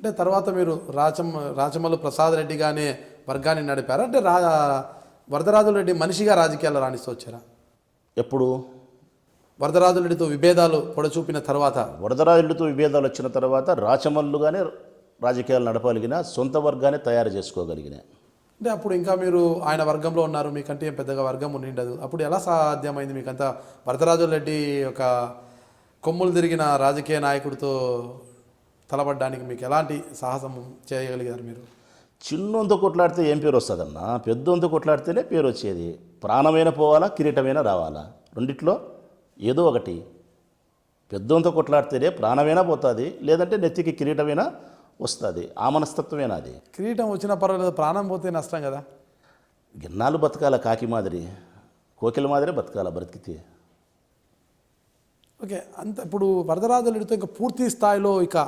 అంటే తర్వాత మీరు రాచమల్లు ప్రసాద్ రెడ్డిగానే వర్గాన్ని నడిపారా, అంటే వరదరాజుల రెడ్డి మనిషిగా రాజకీయాల్లో రాణిస్తూ వచ్చారా? ఎప్పుడు వరదరాజులరెడ్డితో విభేదాలు పొడచూపిన తర్వాత, వరదరాజులతో విభేదాలు వచ్చిన తర్వాత రాచమల్లుగానే రాజకీయాలు నడపగలిగిన, సొంత వర్గాన్ని తయారు చేసుకోగలిగిన. అంటే అప్పుడు ఇంకా మీరు ఆయన వర్గంలో ఉన్నారు, మీకంటే ఏం పెద్దగా వర్గం ఉండిండదు. అప్పుడు ఎలా సాధ్యమైంది మీకంతా వరదరాజులరెడ్డి ఒక కొమ్ములు తిరిగిన రాజకీయ నాయకుడితో తలబడ్డానికి మీకు ఎలాంటి సాహసం చేయగలిగారు మీరు? చిన్నొంత కొట్లాడితే ఏం పేరు వస్తుందన్నా? పెద్దొంత కొట్లాడితేనే పేరు వచ్చేది. ప్రాణమైన పోవాలా, కిరీటమైనా రావాలా, రెండిట్లో ఏదో ఒకటి. పెద్దొంత కొట్లాడితేనే ప్రాణమైనా పోతుంది, లేదంటే నెత్తికి కిరీటమైనా వస్తుంది. ఆ మనస్తత్వమేనా అది? కిరీటం వచ్చినా పర్వాలేదు, ప్రాణం పోతే నష్టం కదా. గిన్నాలు బతకాల, కాకి మాదిరి కోకిల మాదిరే బతకాల బ్రతికితే. ఓకే, అంత ఇప్పుడు వరదరాజులరెడ్డితో ఇంకా పూర్తి స్థాయిలో ఇక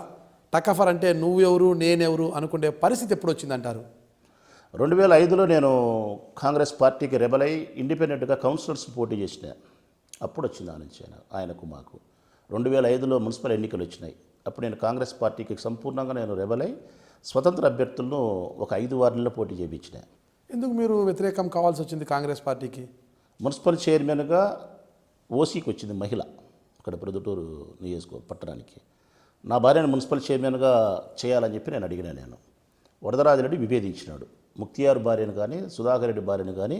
టకఫర్ అంటే నువ్వెవరు నేనెవరు అనుకునే పరిస్థితి ఎప్పుడు వచ్చిందంటారు? 2005లో నేను కాంగ్రెస్ పార్టీకి రెబల్ అయి ఇండిపెండెంట్గా కౌన్సిలర్స్ పోటీ చేసిన. అప్పుడు వచ్చింది ఆ నుంచి ఆయనకు మాకు. 2005లో మున్సిపల్ ఎన్నికలు వచ్చినాయి. అప్పుడు నేను కాంగ్రెస్ పార్టీకి సంపూర్ణంగా నేను రెబల్ అయి స్వతంత్ర అభ్యర్థులను ఒక 5 వార్డుల్లో పోటీ చేయించిన. ఎందుకు మీరు వ్యతిరేకం కావాల్సి వచ్చింది కాంగ్రెస్ పార్టీకి? మున్సిపల్ చైర్మన్గా ఓసీకి వచ్చింది మహిళ, ఇక్కడ ప్రొద్దుటూరు పట్టణానికి. నా భార్యను మున్సిపల్ చైర్మన్గా చేయాలని చెప్పి నేను అడిగినా. నేను వరదరాజురెడ్డి విభేదించినాడు. ముక్తియార్ భార్యను కానీ సుధాకర్ రెడ్డి భార్యను కానీ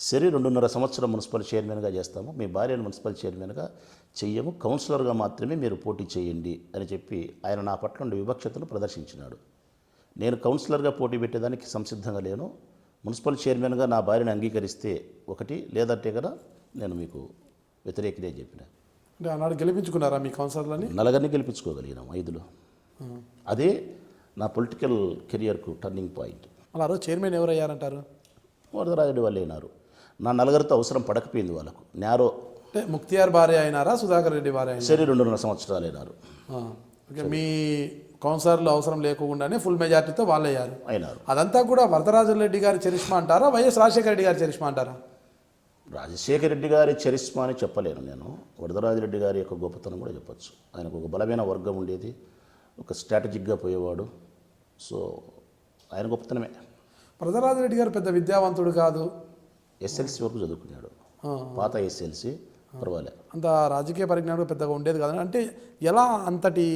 సరే 2.5 సంవత్సరం మున్సిపల్ చైర్మన్గా చేస్తాము, మీ భార్యను మున్సిపల్ చైర్మన్గా చెయ్యము, కౌన్సిలర్గా మాత్రమే మీరు పోటీ చేయండి అని చెప్పి ఆయన నా పట్ల ఉండే వివక్షతను ప్రదర్శించినాడు. నేను కౌన్సిలర్గా పోటీ పెట్టేదానికి సంసిద్ధంగా లేను. మున్సిపల్ చైర్మన్గా నా భార్యను అంగీకరిస్తే ఒకటి, లేదంటే కదా నేను మీకు వ్యతిరేకినే చెప్పిన. అంటే ఆనాడు గెలిపించుకున్నారా మీ కౌన్సిలర్లని? నలుగురిని గెలిపించుకోగలిగినాం 5లో. అదే నా పొలిటికల్ కెరియర్కు టర్నింగ్ పాయింట్. అలా రోజు చైర్మన్ ఎవరు అయ్యారంటారు? వరదరాజురెడ్డి వాళ్ళు అయినారు. నా నలుగురితో అవసరం పడకపోయింది వాళ్ళకు. నేరో అంటే ముక్తియార్ భార్య అయినారా, సుధాకర్ రెడ్డి భార్య అయినారా? సరే 2.5 సంవత్సరాలు అయినారు. ఓకే, మీ కౌన్సిలర్లు అవసరం లేకుండానే ఫుల్ మెజార్టీతో వాళ్ళు అయినారు. అదంతా కూడా వరదరాజులరెడ్డి గారి చరిష్మా అంటారా, వైఎస్ రాజశేఖర రెడ్డి గారి చరిష్మా అంటారా? రాజశేఖర రెడ్డి గారి చరిష్మా అని చెప్పలేను నేను. వరదరాజురెడ్డి గారి యొక్క గొప్పతనం కూడా చెప్పచ్చు. ఆయనకు ఒక బలమైన వర్గం ఉండేది, ఒక స్ట్రాటజిక్గా పోయేవాడు. సో ఆయన గొప్పతనమే. వరదరాజురెడ్డి గారు పెద్ద విద్యావంతుడు కాదు, ఎస్ఎల్సి వరకు చదువుకున్నాడు, పాత ఎస్ఎల్సి, పర్వాలే. అంత రాజకీయ పరిజ్ఞానం పెద్దగా ఉండేది కాదు. అంటే ఎలా అంతటి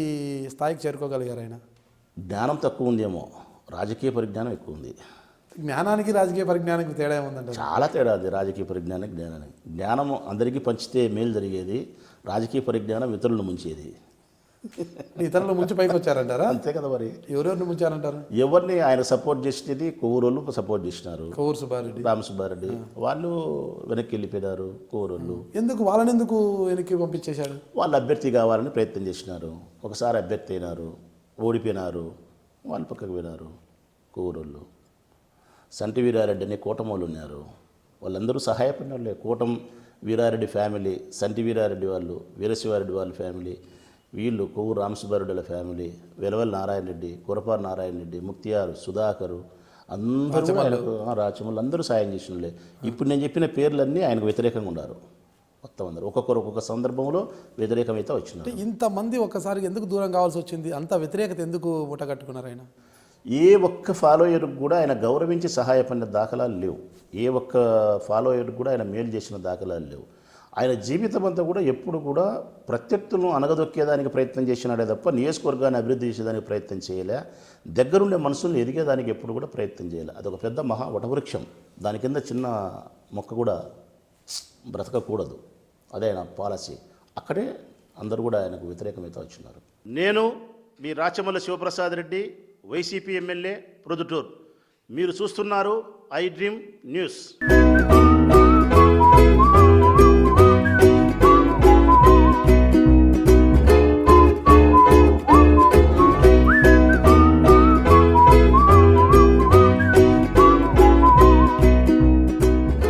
స్థాయికి చేరుకోగలిగారు ఆయన? జ్ఞానం తక్కువ ఉందేమో, రాజకీయ పరిజ్ఞానం ఎక్కువ ఉంది. జ్ఞానానికి రాజకీయ పరిజ్ఞానానికి తేడా ఏముందంటే? చాలా తేడా అది. రాజకీయ పరిజ్ఞానానికి జ్ఞానానికి. జ్ఞానం అందరికీ పంచితే మేలు జరిగేది, రాజకీయ పరిజ్ఞానం ఇతరులను ముంచేది. ఇతరులు ముంచి పైకి వచ్చారంటారా? అంతే కదా. మరి ఎవరెవరిని ముంచారంటారు? ఎవరిని ఆయన సపోర్ట్ చేసేది కోవూరోళ్ళు సపోర్ట్ చేసినారు. కోవూరు సుబ్బారెడ్డి, రామసుబ్బారెడ్డి వాళ్ళు వెనక్కి వెళ్ళిపోయినారు. కోవూరోళ్ళు ఎందుకు వాళ్ళని ఎందుకు వెనక్కి పంపించేశాడు? వాళ్ళు అభ్యర్థి కావాలని ప్రయత్నం చేసినారు. ఒకసారి అభ్యర్థి అయినారు, ఓడిపోయినారు, వాళ్ళు పక్కకు పోయినారు. కోవూరోళ్ళు సంటి వీరారెడ్డి అని కూటమోళ్ళు ఉన్నారు, వాళ్ళందరూ సహాయపడిన వాళ్ళే. కూటం వీరారెడ్డి ఫ్యామిలీ, సంటి వీరారెడ్డి వాళ్ళు, వీరశివారెడ్డి వాళ్ళ ఫ్యామిలీ, వీళ్ళు కొవ్వూరు రామసుబ్బారెడ్డి వాళ్ళ ఫ్యామిలీ, వెలవెల నారాయణ రెడ్డి, కురపారు నారాయణ రెడ్డి, ముక్తియారు, సుధాకరు, అందరూ ఆయనకు, రాచమల్లు అందరూ సాయం చేసినలే. ఇప్పుడు నేను చెప్పిన పేర్లన్నీ ఆయనకు వ్యతిరేకంగా ఉన్నారు. మొత్తం అందరూ ఒక్కొక్క సందర్భంలో వ్యతిరేకమైతే వచ్చినారు. ఇంతమంది ఒక్కసారి ఎందుకు దూరం కావాల్సి వచ్చింది? అంత వ్యతిరేకత ఎందుకు మూటగట్టుకున్నారు ఆయన? ఏ ఒక్క ఫాలోయర్కి కూడా ఆయన గౌరవించి సహాయపడిన దాఖలాలు లేవు. ఏ ఒక్క ఫాలోయర్కి కూడా ఆయన మేలు చేసిన దాఖలాలు లేవు. ఆయన జీవితం అంతా కూడా ఎప్పుడు కూడా ప్రత్యర్థులను అనగదొక్కేదానికి ప్రయత్నం చేసినాడే తప్ప నియోజకవర్గాన్ని అభివృద్ధి చేసేదానికి ప్రయత్నం చేయలే. దగ్గరుండే మనుషుల్ని ఎదిగేదానికి ఎప్పుడు కూడా ప్రయత్నం చేయలే. అదొక పెద్ద వటవృక్షం, దాని కింద చిన్న మొక్క కూడా బ్రతకకూడదు. అదే ఆయన పాలసీ. అక్కడే అందరూ కూడా ఆయనకు వ్యతిరేకమైతే వచ్చినారు. నేను మీ రాచమల్లు శివప్రసాద్ రెడ్డి, వైసీపీ ఎమ్మెల్యే, ప్రొద్దుటూరు. మీరు చూస్తున్నారు ఐ డ్రీమ్ న్యూస్.